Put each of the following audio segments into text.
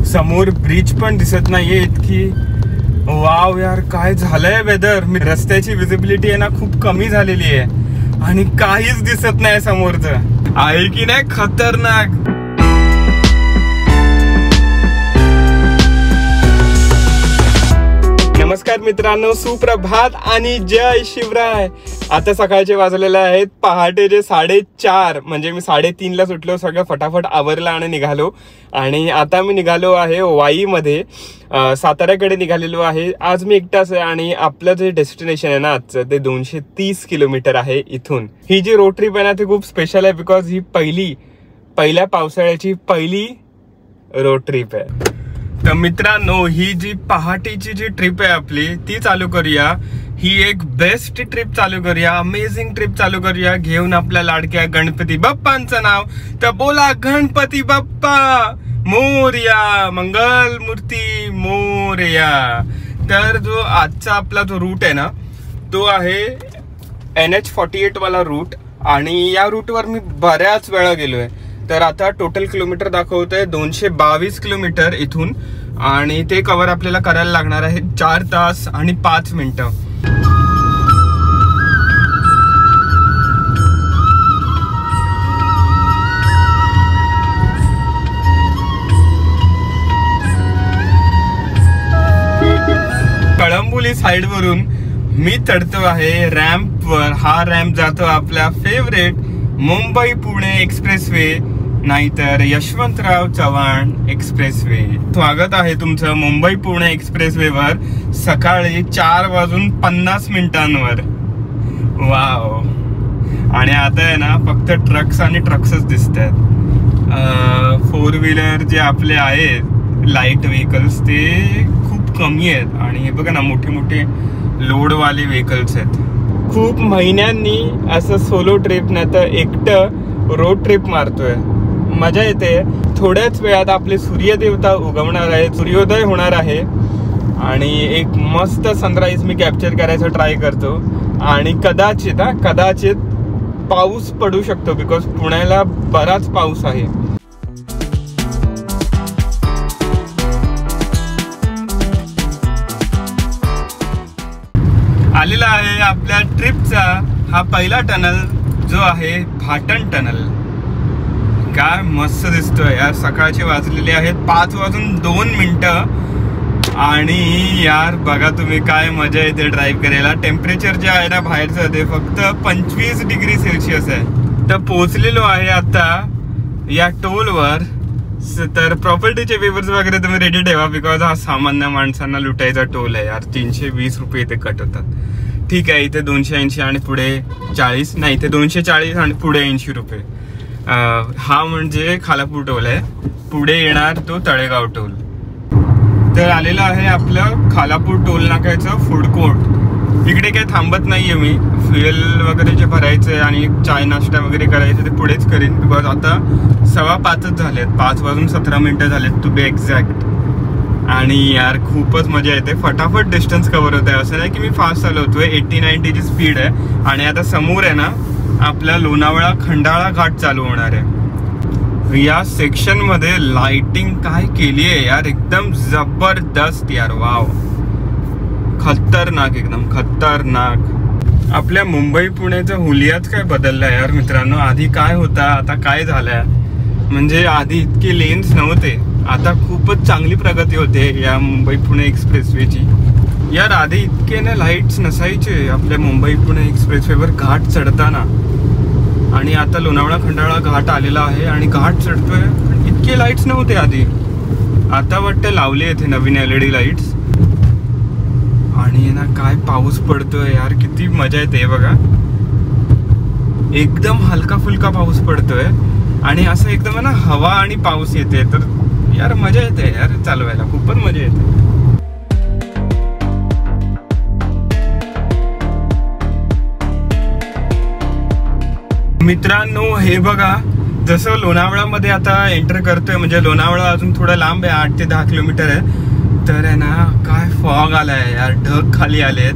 समोर ब्रिज पण दिसत नाहीये इतकी. वाव यार, काय झालंय वेदर. मी रस्त्याची विजिबिलिटी आहे ना खूप कमी झालेली आहे आणि काहीच दिसत नाही समोरचं. आहे की नाही खतरनाक. नमस्कार मित्रांनो, सुप्रभात आणि जय शिवराय. आता सकाळचे वाजलेले आहेत पहाटेचे 4:30. म्हणजे मी 3:30ला सुटलो, सगळं फटाफट आवरलं आणि निघालो. आणि आता मी निघालो आहे वाईमध्ये, साताऱ्याकडे निघालेलो आहे. आज मी एकटाच आहे आणि आपलं जे डेस्टिनेशन आहे ना आजचं ते 230 किलोमीटर आहे इथून. ही जी रोड ट्रिप आहे ना ती खूप स्पेशल आहे, बिकॉज ही पहिल्या पावसाळ्याची पहिली रोड ट्रिप आहे. तर मित्रांनो, ही जी पहाटेची जी ट्रिप आहे आपली ती चालू करूया. ही एक बेस्ट ट्रिप चालू करूया, अमेझिंग ट्रिप चालू करूया, घेऊन आपल्या लाडक्या गणपती बाप्पांचं नाव. तर बोला गणपती बाप्पा मोरया, मंगल मूर्ती मोरया. तर जो आजचा आपला जो रूट आहे ना तो आहे NH48 वाला रूट. आणि या रूटवर मी बऱ्याच वेळा गेलोय. तर आता टोटल किलोमीटर दाखवतोय 222 किलोमीटर इथून. आणि ते कव्हर आपल्याला करायला लागणार आहे 4 तास आणि 5 मिनिटं. कळंबोली साइड वरून मी चढतो आहे रॅम्पवर. हा रॅम्प जातो आपल्या फेवरेट मुंबई पुणे एक्सप्रेसवे, नाहीतर यशवंतराव चव्हाण एक्सप्रेसवे. स्वागत आहे तुमचं मुंबई पुणे एक्सप्रेसवेवर सकाळी 4:50 वाव. आणि आता आहे ना फक्त ट्रक्स आणि ट्रक्सच दिसत आहेत. 4 व्हीलर जे आपले आहेत लाईट व्हेकल्स ते खूप कमी आहेत. आणि हे बघा ना मोठे मोठे लोडवाले व्हेकल्स आहेत. खूप महिन्यांनी असं सोलो ट्रिप नाही तर एकटं रोड ट्रिप मारतोय. मजा येते. थोड्याच वेळात आपले सूर्यदेवता उगवणार आहे, सूर्योदय होणार आहे. आणि एक मस्त सनराईज मी कॅप्चर करायचा ट्राय करतो. आणि कदाचित पाऊस पडू शकतो, बिकॉज पुण्याला बराच पाऊस आहे. आलेला आहे आपल्या ट्रिपचा हा पहिला टनल, जो आहे भाटण टनल. काय मस्त दिसतोय यार. सकाळचे वाजलेले आहेत 5:02. आणि यार बघा तुम्ही काय मजा येते ड्राईव्ह करायला. टेम्परेचर जे आहे ना बाहेरचं ते फक्त 25 डिग्री सेल्सिअस आहे. तर पोहोचलेलो आहे आता या टोलवर. तर प्रॉपर्टीचे पेपर्स वगैरे तुम्ही रेडी ठेवा, बिकॉज हा सामान्य माणसांना लुटायचा टोल आहे यार. 320 रुपये इथे कट होतात. ठीक आहे, इथे 280 आणि पुढे 40, नाही इथे 240 आणि पुढे 80 रुपये. हा म्हणजे खालापूर टोल आहे. पुढे येणार तो तळेगाव टोल. तर आलेलं आहे आपलं खालापूर टोल नाक्याचं फूड कोर्ट. इकडे काही थांबत नाहीये मी. फ्युएल वगैरे जे भरायचं आणि चाय नाश्ता वगैरे करायचं ते पुढेच करेन, बिकॉज आता 5:15 झालेत. 5:17 झालेत टू बी एक्झॅक्ट. आणि यार खूपच मजा येते. फटाफट डिस्टन्स कव्हर होत आहे. असं नाही की मी फास्ट चालवतोय. 80-90 ची स्पीड आहे. आणि आता समोर आहे ना आपला लोणावळा खंडाळा घाट चालू होणार आहे. या सेक्शन मध्ये लाइटिंग काय केली आहे यार, एकदम जबरदस्त यार. वाव, खतरनाक, एकदम खतरनाक. आपल्या मुंबई पुण्याचा हुलियाच काय बदललाय यार मित्रांनो. आधी काय होता आता काय झालंय. म्हणजे आधी इतके लेन्स नव्हते, आता खूपच चांगली प्रगती होते या मुंबई पुणे एक्सप्रेसवेची. यार आधी इतके ना लाईट्स नसायचे आपल्या मुंबई पुणे एक्सप्रेसवेवर घाट चढताना. आणि आता लोणावळा खंडाळा घाट आलेला आहे आणि घाट चढतोय. इतके लाईट्स नव्हते आधी, आता वाटतं लावले इथे नवीन LED लाईट्स. आणि ना काय पाऊस पडतोय यार, किती मजा येते बघा. एकदम हलका फुलका पाऊस पडतोय आणि असं एकदम ना हवा आणि पाऊस येते. तर यार मजा येते यार चालवायला, खूपच मजा येते. मित्रांनो हे बघा, जसं लोणावळामध्ये आता एंटर करतोय, म्हणजे लोणावळा अजून थोडं लांब आहे, 8 ते 10 किलोमीटर आहे. तर आहे ना काय फॉग आलाय यार, ढग खाली आलेत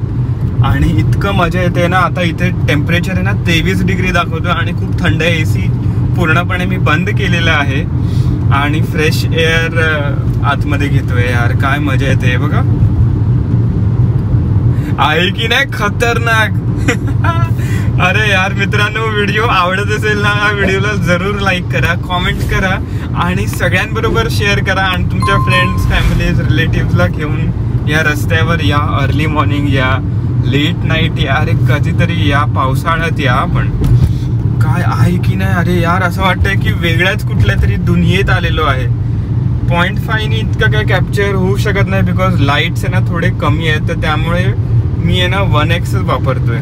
आणि इतकं मजा येते ना. आता इथे टेम्परेचर आहे ना 23 डिग्री दाखवतो आणि खूप थंड आहे. AC पूर्णपणे मी बंद केलेलं आहे आणि फ्रेश एअर आतमध्ये घेतोय. यार काय मजा येते बघा. आहे की नाही खतरनाक. अरे यार मित्रांनो, व्हिडिओ आवडत असेल ना, व्हिडिओला जरूर लाईक करा, कॉमेंट करा आणि सगळ्यांबरोबर शेअर करा. आणि तुमच्या फ्रेंड्स, फॅमिलीज, रिलेटिव्हला घेऊन या रस्त्यावर या. अर्ली मॉर्निंग या, लेट नाईट या, अरे कधीतरी या, पावसाळ्यात या. पण काय आहे की नाही, अरे यार असं वाटतंय की वेगळ्याच कुठल्या तरी दुनियेत आलेलो आहे. 0.5 नी इतकं काय कॅप्चर होऊ शकत नाही, बिकॉज लाईट्स आहे ना थोडे कमी आहेत, तर त्यामुळे मी आहे ना 1x वापरतोय.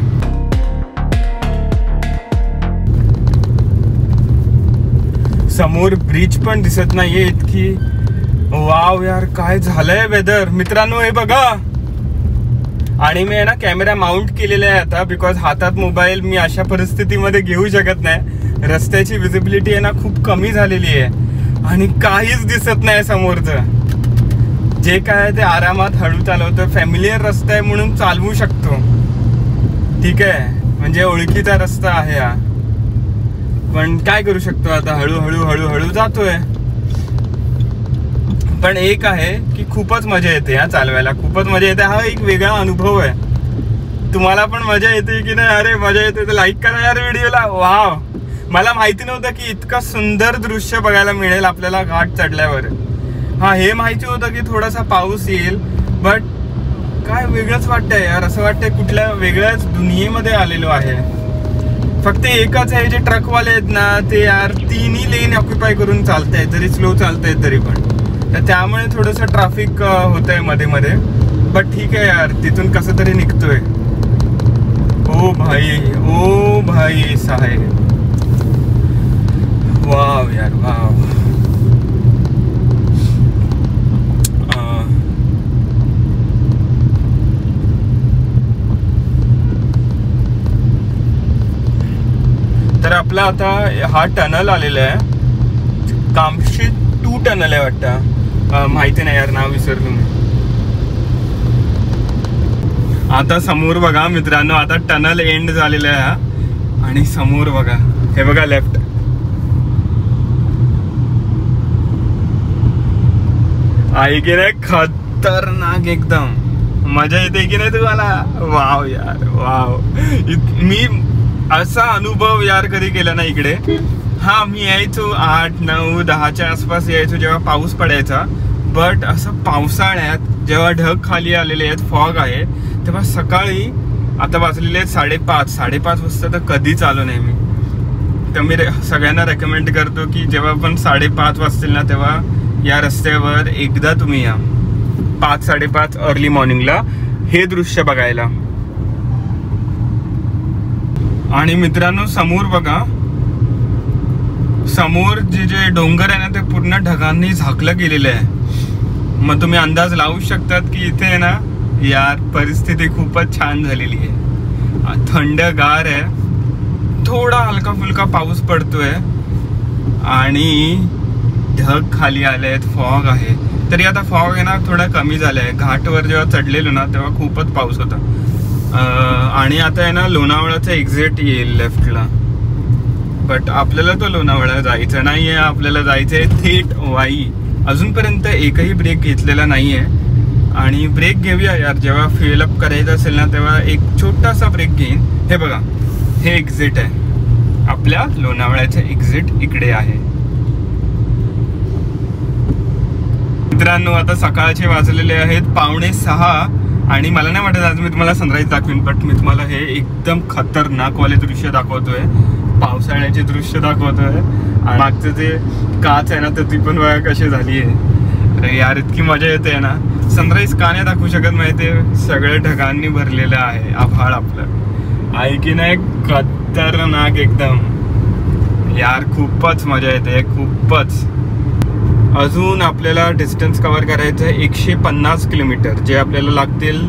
समोर ब्रिज पण दिसत नाहीये इतकी. वाव यार, काय झालंय वेदर मित्रांनो, हे बघा. आणि मी आहे ना कॅमेरा माउंट केलेला आहे आता, बिकॉज हातात मोबाईल मी अशा परिस्थितीमध्ये घेऊ शकत नाही. रस्त्याची विजिबिलिटी आहे ना खूप कमी झालेली आहे आणि काहीच दिसत नाही समोरचं. जे काय ते आरामात हळू चालवतो. फॅमिलियर रस्ता आहे म्हणून चालवू शकतो, ठीक आहे, म्हणजे ओळखीचा रस्ता आहे हा. पण काय करू शकतो आता, हळूहळू हळूहळू जातोय. पण एक आहे की खूपच मजा येते या चालवायला, खूपच मजा येते. हा एक वेगळा अनुभव आहे. तुम्हाला पण मजा येते की नाही? अरे मजा येते तर लाईक करा यार व्हिडिओला. वाव, मला माहिती नव्हतं की इतकं सुंदर दृश्य बघायला मिळेल आपल्याला घाट चढल्यावर. हा, हे माहिती होतं की थोडासा पाऊस येईल, बट काय वेगळंच वाटतंय यार. असं वाटतंय कुठल्या वेगळ्याच दुनियेमध्ये आलेलो आहे. फक्त एकच आहे, जे ट्रकवाले आहेत ना ते यार 3ही लेन ऑक्युपाय करून चालतायत, जरी स्लो चालतायत तरी पण. तर त्यामुळे थोडंसं ट्रॅफिक होतंय मध्ये मध्ये. बट ठीक आहे यार, तिथून कसं तरी निघतोय. ओ भाई साहेब, वाव यार वाव. तर आपला आता हा टनल आलेला आहे, कामशी 2 टनल आहे वाटतं, माहिती नाही यार, नाव विसरलो मी. आता समोर बघा मित्रांनो, आता टनल एंड झालेला आहे आणि समोर बघा, हे बघा लेफ्ट. आहे की नाही खतरनाक एकदम. मजा येते की नाही तुम्हाला? वाव यार वाव. मी असा अनुभव यार कधी केला ना इकडे. हा, मी यायचो 8, 9, 10च्या आसपास यायचो जेव्हा पाऊस पडायचा. बट असं पावसाळ्यात जेव्हा ढग खाली आलेले आहेत, फॉग आहे, तेव्हा सकाळी, आता वाजलेले आहेत 5:30 वाजता, तर कधीच आलो नाही मी. तर मी सगळ्यांना रेकमेंड करतो की जेव्हा पण 5:30 वाजतील ना, तेव्हा या रस्त्यावर एकदा तुम्ही या 5-5:30 अर्ली मॉर्निंगला हे दृश्य बघायला. आणि मित्रांनो समोर बघा, समोर जे डोंगर आहे ना ते पूर्ण ढगांनी झाकलं गेलेलं आहे. मग तुम्ही अंदाज लावू शकतात की इथे आहे ना यार परिस्थिती खूपच छान झालेली आहे. थंडगार आहे, थोडा हलका फुलका पाऊस पडतोय आणि ढग खाली आले आहेत, फॉग आहे. तरी आता फॉग आहे ना थोडा कमी झाला आहे. घाटवर जेव्हा चढलेलो ना तेव्हा खूपच पाऊस होता. आणि आता आहे ना लोणावळ्याचं एक्झिट येईल लेफ्टला. बट आपल्याला तो लोणावळा जायचं नाही आहे, आपल्याला जायचं आहे थेट वाई. अजूनपर्यंत एकही ब्रेक घेतलेला नाही आहे. आणि ब्रेक घेऊया यार, जेव्हा फिल अप करायचं असेल ना तेव्हा एक छोटासा ब्रेक घेईन. हे बघा, हे एक्झिट आहे, आपल्या लोणावळ्याचं एक्झिट इकडे आहे. मित्रांनो आता सकाळचे वाजलेले आहेत 5:45 आणि मला नाही वाटत आज मी तुम्हाला सनराईज दाखवीन, बट मी तुम्हाला हे एकदम खतरनाक वाले दृश्य दाखवतोय, पावसाळ्याचे दृश्य दाखवतोय. आणि मागचं जे काच आहे ना तर ती पण बघा कशी झाली आहे. अरे यार इतकी मजा येते ना. सनराईज का नाही दाखवू शकत माहितीये, सगळ्या ढगांनी भरलेलं आहे आभाळ आपलं. आहे की नाही खतरनाक एकदम यार, खूपच मजा येते खूपच. अजून आपल्याला डिस्टन्स कव्हर करायचं आहे 150 किलोमीटर, जे आपल्याला लागतील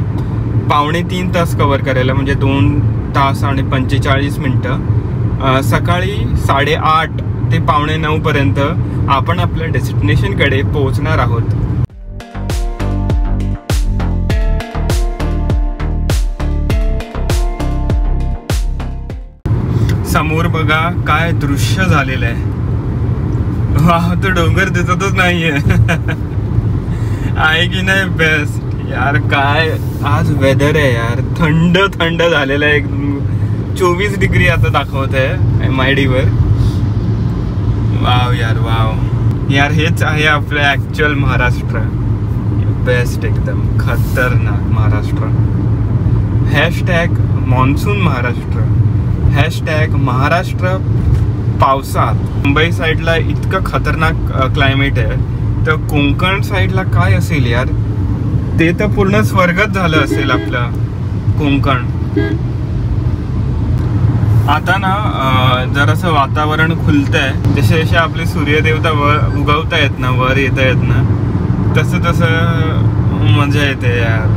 2.25 तास कव्हर करायला, म्हणजे 2 तास आणि 45 मिनटं. सकाळी 8:30 ते 8:45 पर्यंत आपण आपल्या डेस्टिनेशनकडे पोहोचणार आहोत. समोर बघा बघा काय दृश्य झालेलं आहे. वाह, तो डोंगर दिसतच नाहीये. आहे की नाही बेस्ट यार. काय आज वेदर आहे यार, थंड थंड झालेलं आहे. 24 डिग्री आता दाखवत आहे MID वर. वाव यार वाव यार, हेच आहे आपलं ऍक्च्युअल महाराष्ट्र. बेस्ट, एकदम खतरनाक Maharashtra. Hashtag monsoon Maharashtra, hashtag Maharashtra पावसात. मुंबई साईडला इतकं खतरनाक क्लायमेट आहे, तर कोकण साईडला काय असेल यार, ते तर पूर्ण स्वर्गच झालं असेल आपलं कोकण. आता ना जरासं वातावरण खुलतंय, जसे जसे आपले सूर्यदेवता उगवता आहेत ना, वर येत आहेत ना, तसं तसं मजा येते यार.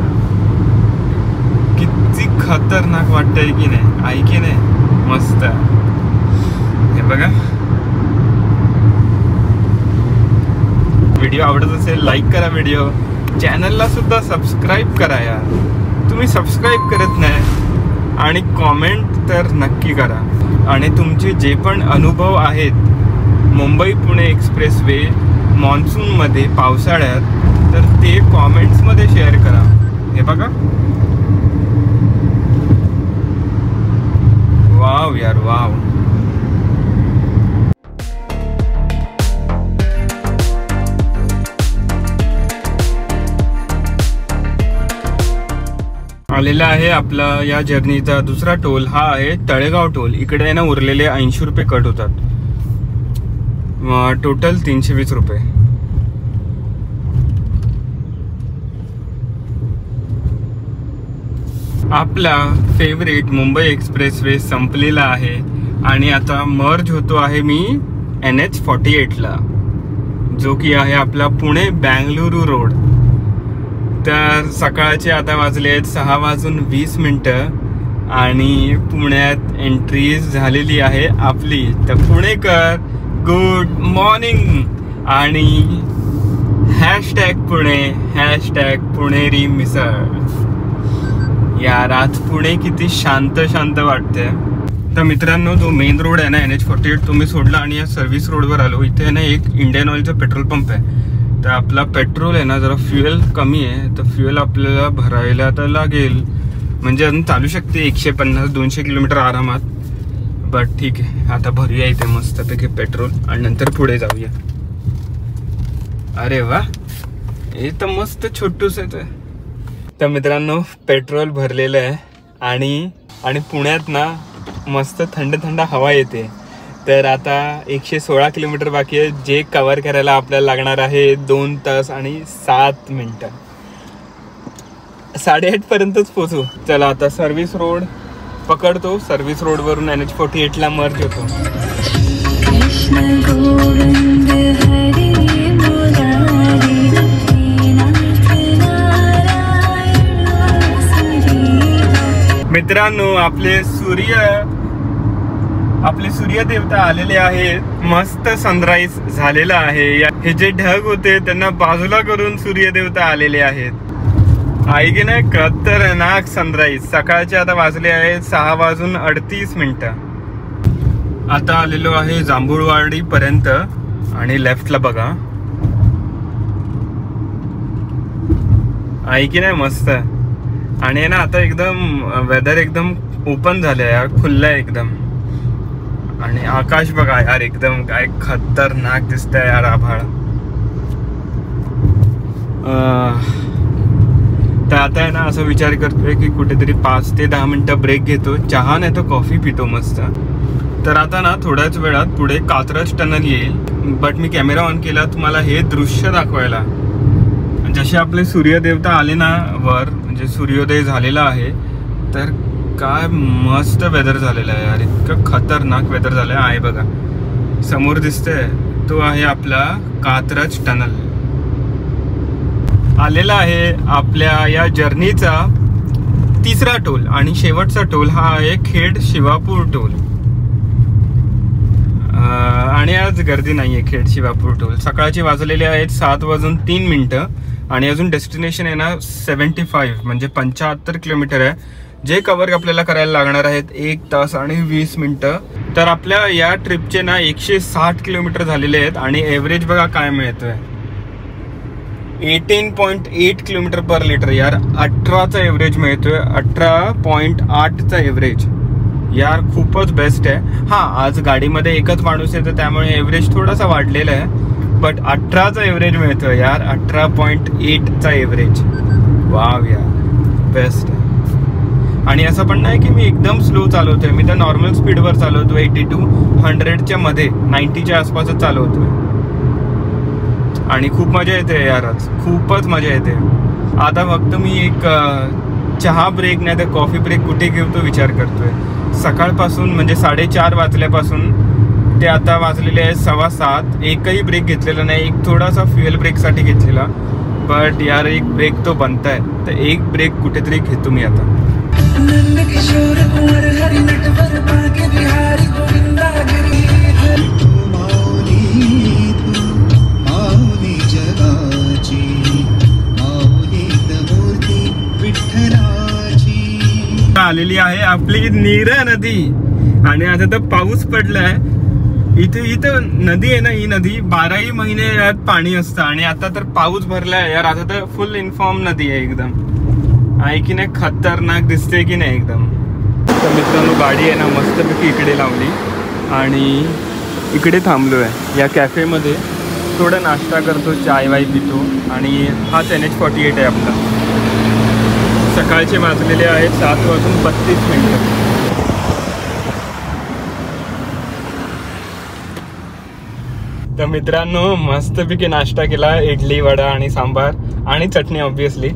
किती खतरनाक वाटतंय की नाही, आहे की नाही. मस्त. हे बघा, व्हिडिओ आवडत असेल लाईक करा, व्हिडिओ चॅनलला सुद्धा सबस्क्राईब करा यार. तुम्ही सबस्क्राईब करत नाही आणि कॉमेंट तर नक्की करा. आणि तुमचे जे पण अनुभव आहेत मुंबई पुणे एक्सप्रेस वे मॉन्सूनमध्ये, पावसाळ्यात, तर ते कॉमेंट्समध्ये शेअर करा. हे बघा, वाव यार वाव. आलेला आहे आपला या जर्नीचा दुसरा टोल. हा आहे तळेगाव टोल. इकडे आहे ना उरलेले 80 रुपये कट होतात, टोटल 320 रुपये. आपला फेवरेट मुंबई एक्सप्रेस वे संपलेला आहे आणि आता मर्ज होतो आहे मी NH48ला, जो की आहे आपला पुणे बँगळुरू रोड. तर सकाळचे आता वाजले आहेत 6:20 आणि पुण्यात एंट्री झालेली आहे आपली. तर पुणेकर गुड मॉर्निंग. आणि हॅशटॅग पुणे, हॅशटॅग पुणेरी मिसळ. यार आज पुणे किती शांत शांत वाटते. तर मित्रांनो, जो मेन रोड आहे ना NH48, तो मी सोडला आणि या सर्व्हिस रोडवर आलो. इथे आहे ना एक इंडियन ऑइलचा पेट्रोल पंप आहे. तर आपला पेट्रोल आहे ना जरा फ्युएल कमी आहे, तर फ्युएल आपल्याला भरायला तर लागेल. म्हणजे अजून चालू शकते 150-200 किलोमीटर आरामात. बट ठीक आहे, आता भरूया इथे मस्तपैकी पेट्रोल आणि नंतर पुढे जाऊया. अरे वा, हे तर मस्त छोटूस आहे. तर मित्रांनो, पेट्रोल भरलेलं आहे आणि पुण्यात ना मस्त थंड थंड हवा येते. तर आता 116 किलोमीटर बाकी आहे, जे कव्हर करायला आपल्याला लागणार आहे 2 तास आणि 7 मिनिटं. 8:30 पर्यंतच पोहोचू. चला आता सर्व्हिस रोड पकडतो. सर्व्हिस रोडवरून NH48ला मर्ज होतो. मित्रांनो, आपले सूर्य देवता आलेले आहेत. मस्त सनराईज झालेला आहे. हे जे ढग होते त्यांना बाजूला करून सूर्य देवता आलेले आहेत. आहे की नाही, खतरनाक सनराईज. सकाळचे आता वाजले आहेत 6:38. आता आलेलो आहे जांभूळवाडी पर्यंत आणि लेफ्टला बघा, आहे की नाही मस्त. आणि ना आता एकदम वेदर एकदम ओपन झालं यार, खुल्लं आहे एकदम. आणि आकाश बघा यार, एकदम काय खतरनाक दिसतंय यार आभाळ. तर आता आहे ना असं विचार करतोय की कुठेतरी 5 ते 10 मिनिटं ब्रेक घेतो, चहा नाही तर कॉफी पितो मस्त. तर आता ना थोड्याच वेळात पुढे कात्रज टनल येईल. बट मी कॅमेरा ऑन केला तुम्हाला हे दृश्य दाखवायला. जसे आपले सूर्यदेवता आले ना वर, म्हणजे सूर्योदय झालेला आहे. तर काय मस्त वेदर झालेला आहे यार, इतकं खतरनाक वेदर झालं आहे. बघा समोर दिसतंय, तो आहे आपला कात्रज टनल. आलेला आहे आपल्या या जर्नीचा तिसरा टोल आणि शेवटचा टोल हा आहे खेड शिवापूर टोल. आणि आज गर्दी नाहीये खेड शिवापूर टोल. सकाळचे वाजलेले आहेत 7:03 आणि अजून डेस्टिनेशन आहे ना 75 म्हणजे 75 किलोमीटर आहे. जे कव्हर आपल्याला करायला लागणार आहेत 1 तास आणि 20 मिनिटं. तर आपल्या या ट्रिपचे ना 160 किलोमीटर झालेले आहेत आणि एव्हरेज बघा काय मिळतोय, 18.8 किलोमीटर पर लिटर यार. 18चा एव्हरेज मिळतोय, 18.8चा एव्हरेज यार, खूपच बेस्ट आहे. हा, आज गाडीमध्ये एकच माणूस आहे तर त्यामुळे एव्हरेज थोडासा वाढलेला आहे, बट 18चा एव्हरेज मिळतोय यार, 18.8चा एव्हरेज. वाव यार, बेस्ट आहे. आणि असं पण नाही की मी एकदम स्लो चालवतोय, मी तर नॉर्मल स्पीडवर चालवतोय, 80 to 100च्या मध्ये, 90च्या आसपासच चालवतोय. आणि खूप मजा येते यार, आज खूपच मजा येते. आता फक्त मी एक चहा ब्रेक नाही तर कॉफी ब्रेक कुठे घेऊ तो विचार करतोय. सकाळपासून म्हणजे 4:30 वाजल्यापासून ते आता वाजलेले आहे 6:15, एकही ब्रेक घेतलेला नाही. एक थोडासा फ्युएल ब्रेकसाठी घेतलेला, बट यार एक ब्रेक तो बनताय, तर एक ब्रेक कुठेतरी घेतो मी आता. आलेली आहे आपली नीरा नदी आणि आता तर पाऊस पडलाय. इथं नदी आहे ना, ही नदी 12ही महिने यात पाणी असतं आणि आता तर पाऊस भरलाय यार. आता तर फुल इन्फॉर्म नदी आहे एकदम, आहे की नाही, खतरनाक दिसते की नाही एकदम. तर मित्रांनो गाडी आहे ना मस्तपैकी इकडे लावली आणि इकडे थांबलो आहे या कॅफेमध्ये, थोडा नाश्ता करतो, चाय वाय पितो. आणि हाच NH48 आहे आपला. सकाळचे वाजलेले आहेत 7:32. तर मित्रांनो मस्तपैकी नाश्ता केला, इडली वडा आणि सांबार आणि चटणी ऑब्विसली,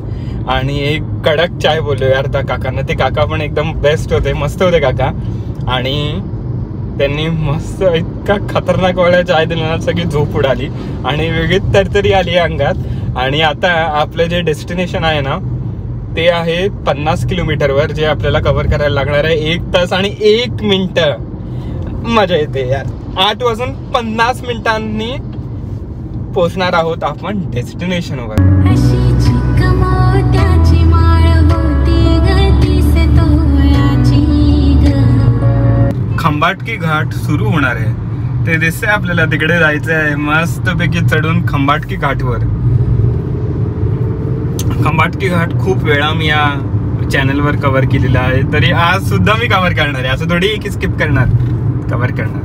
आणि एक कडक चाय बोललो यार त्या काकांना. ते काका पण एकदम बेस्ट होते, मस्त होते काका. आणि त्यांनी मस्त इतका खतरनाक वाला चाय दिला ना, सगळी झोप उडाली आणि वेगळीच तरतरी आली अंगात. आणि आता आपलं जे डेस्टिनेशन आहे ना ते आहे 50 किलोमीटरवर, जे आपल्याला कव्हर करायला लागणार आहे 1 तास आणि 1 मिनिटं. मजा येते यार. 8:50 पोहोचणार आहोत आपण डेस्टिनेशनवर. खंबाटकी घाट सुरू होणार आहे, ते दिसतंय आपल्याला. तिकडे जायचं आहे मस्तपैकी चढून खंबाटकी घाटवर. खंबाटकी घाट खूप वेळा मी या चॅनलवर कव्हर केलेला आहे, तरी आज सुद्धा मी कव्हर करणार आहे. असं थोडी की स्किप करणार, कव्हर करणार.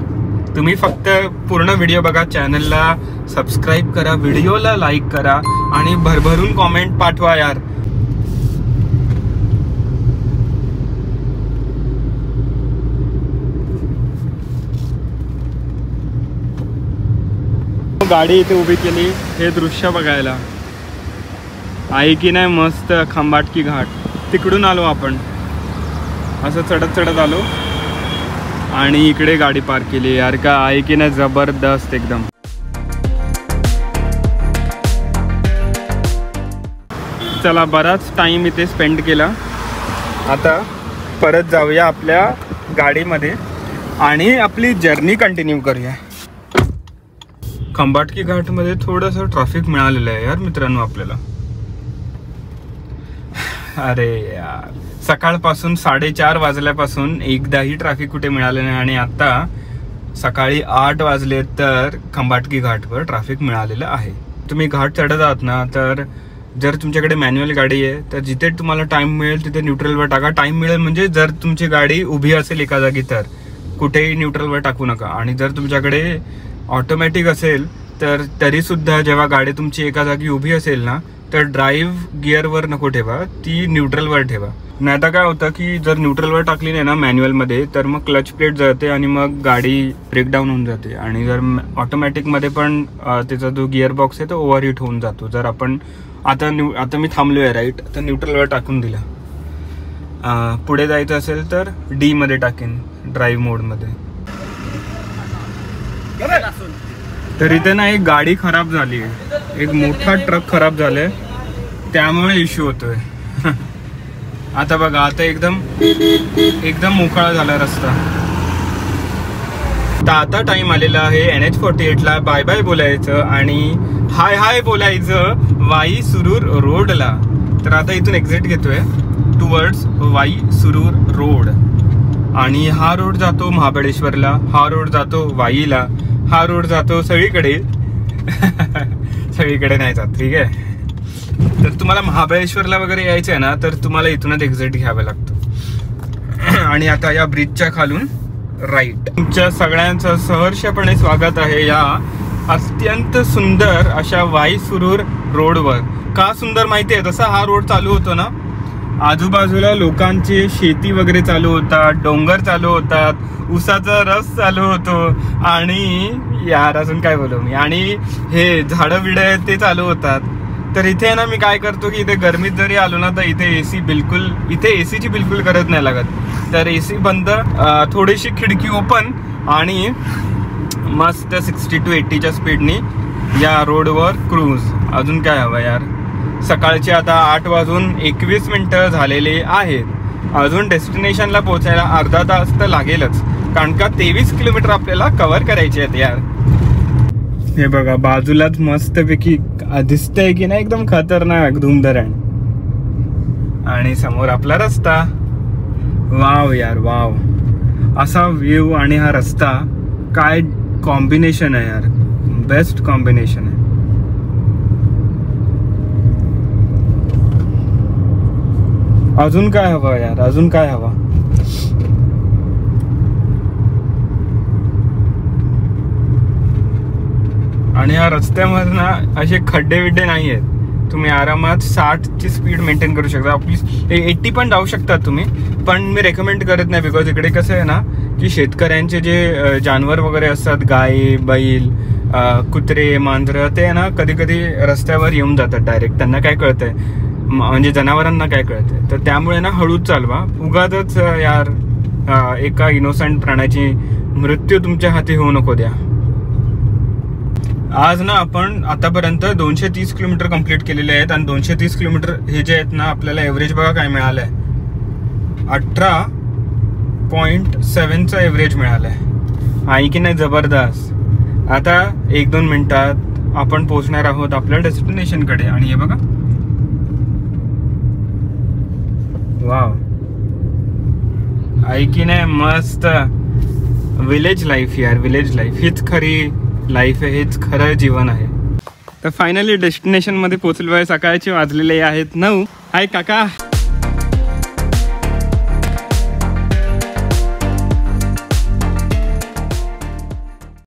तुम्ही फक्त पूर्ण व्हिडिओ बघा, चॅनलला सबस्क्राईब करा, व्हिडिओला लाईक करा आणि भरभरून कॉमेंट पाठवा यार. गाडी इथे उभी केली हे दृश्य बघायला, आहे की नाही मस्त. खंबाटकी घाट तिकडून आलो आपण, असं चढत चढत आलो आणि इकडे गाडी पार्क केली यार. का आहे की नाही जबरदस्त एकदम. चला, बराच टाइम इथे स्पेंड केला. आता परत जाऊया आपल्या गाडीमध्ये आणि आपली जर्नी कंटिन्यू करूया. खंबाटकी घाटमध्ये थोडंसं ट्रॅफिक मिळालेलं आहे यार मित्रांनो आपल्याला. अरे यार, सकाळपासून 4:30 वाजल्यापासून एकदाही ट्रॅफिक कुठे मिळालं नाही आणि आता सकाळी 8 वाजले तर खंबाटकी घाटवर ट्रॅफिक मिळालेलं आहे. तुम्ही घाट चढत आहात ना, तर जर तुमच्याकडे मॅन्युअल गाडी आहे तर जिथे तुम्हाला टाइम मिळेल तिथे न्यूट्रलवर टाका. टाइम मिळेल म्हणजे जर तुमची गाडी उभी असेल एका जागी तर कुठेही न्यूट्रलवर टाकू नका. आणि जर तुमच्याकडे ऑटोमॅटिक असेल तर तरी सुद्धा जेव्हा गाडी तुमची एका जागी उभी असेल ना, तर ड्राईव्ह गिअरवर नको ठेवा, ती न्यूट्रलवर ठेवा. नाही आता काय होतं की जर न्यूट्रलवर टाकली नाही ना मॅन्युअलमध्ये, तर मग क्लच प्लेट जळते आणि मग गाडी ब्रेकडाऊन होऊन जाते. आणि जर ऑटोमॅटिकमध्ये पण त्याचा जो गिअर बॉक्स आहे तो ओव्हरहीट होऊन जातो. जर आपण आता मी थांबलो आहे राईट, आता न्यूट्रलवर टाकून दिला. पुढे जायचं असेल तर डी मध्ये टाकेन, ड्राईव्ह मोडमध्ये. तर इथे ना एक गाडी खराब झाली आहे, एक मोठा ट्रक खराब झालाय, त्यामुळे इश्यू होतोय. आता बघा, आता एकदम मोकळा झाला रस्ता. तर आता टाइम आलेला आहे NH48ला बाय बाय बोलायचं आणि हाय हाय बोलायचं वाई सुरूर रोडला. तर आता इथून एक्झिट घेतोय टुवर्ड्स वाई सुरूर रोड. आणि हा रोड जातो महाबळेश्वरला, हा रोड जातो वाईला, हा रोड जातो सगळीकडे. सगळीकडे नाही जात, ठीक आहे. तर तुम्हाला महाबळेश्वरला वगैरे यायचं आहे ना, तर तुम्हाला इथूनच एक्झिट घ्यावा लागतो. आणि आता या ब्रिजच्या खालून राईट. तुमच्या सगळ्यांचं सहर्षपणे स्वागत आहे या अत्यंत सुंदर अशा वाई सुरूर रोडवर. का सुंदर माहिती आहे? तसा हा रोड चालू होतो ना, आजूबाजूला लोकांची शेती वगैरे चालू होतात, डोंगर चालू होतात, ऊसाचा रस चालू होतो, आणि यार अजून काय बोलू मी, आणि हे झाडं बिडं ते चालू होतात. तर इथे ना मी काय करतो की इथे गरमीत जरी आलो ना, तर इथे एसी बिलकुल, इथे एसीची बिलकुल गरज नाही लागत. तर एसी बंद, थोडीशी खिडकी ओपन, आणि मस्त 60 to 80च्या स्पीडनी या रोडवर क्रूज. अजून काय हवं यार. सकाळचे आता 8:21 झालेले आहेत. अजून डेस्टिनेशनला पोहोचायला अर्धा तास तर लागेलच, कारण का 23 किलोमीटर आपल्याला कव्हर करायचे आहेत यार. हे बघा बाजूलाच मस्तपैकी दिसतंय की नाही, एकदम खतरनाक धूमधरण. आणि समोर आपला रस्ता. वाव यार वाव, असा व्ह्यू आणि हा रस्ता, काय कॉम्बिनेशन आहे यार, बेस्ट कॉम्बिनेशन आहे. अजून काय हवं यार, अजून काय हवं. आणि या रस्त्यामध्ये ना असे खड्डे बिड्डे नाही आहेत. तुम्ही आरामात 60ची स्पीड मेंटेन करू शकता. आपली 80 पण जाऊ शकतात तुम्ही, पण मी रेकमेंड करत नाही. बिकॉज इकडे कसं आहे ना की शेतकऱ्यांचे जे जानवर वगैरे असतात, गाय बैल कुत्रे मांजरं, ते ना कधी कधी रस्त्यावर येऊन जातात डायरेक्ट. त्यांना काय कळतंय, म्हणजे जनावरांना काय कळतंय. तर त्यामुळे ना हळूच चालवा. उगाचच यार एका इनोसंट प्राण्याची मृत्यू तुमच्या हाती होऊ नको द्या. आज ना आपण आतापर्यंत 230 किलोमीटर कंप्लीट केलेले आहेत. आणि 230 किलोमीटर हे जे आहेत ना, आपल्याला एव्हरेज बघा काय मिळालंय, 18.7चा एव्हरेज मिळालाय. आहे की नाही जबरदस्त. आता 1-2 मिनिटात आपण पोहोचणार आहोत आपल्या डेस्टिनेशनकडे. आणि हे बघा, वाव, आहे की नाही मस्त. विलेज लाईफ यार, विलेज लाईफ हीच खरी लाईफ आहे, हेच खरं जीवन आहे. तर फायनली डेस्टिनेशन मध्ये पोहोचलो आहे. सकाळचे वाजलेले आहेत 9. हाय काका.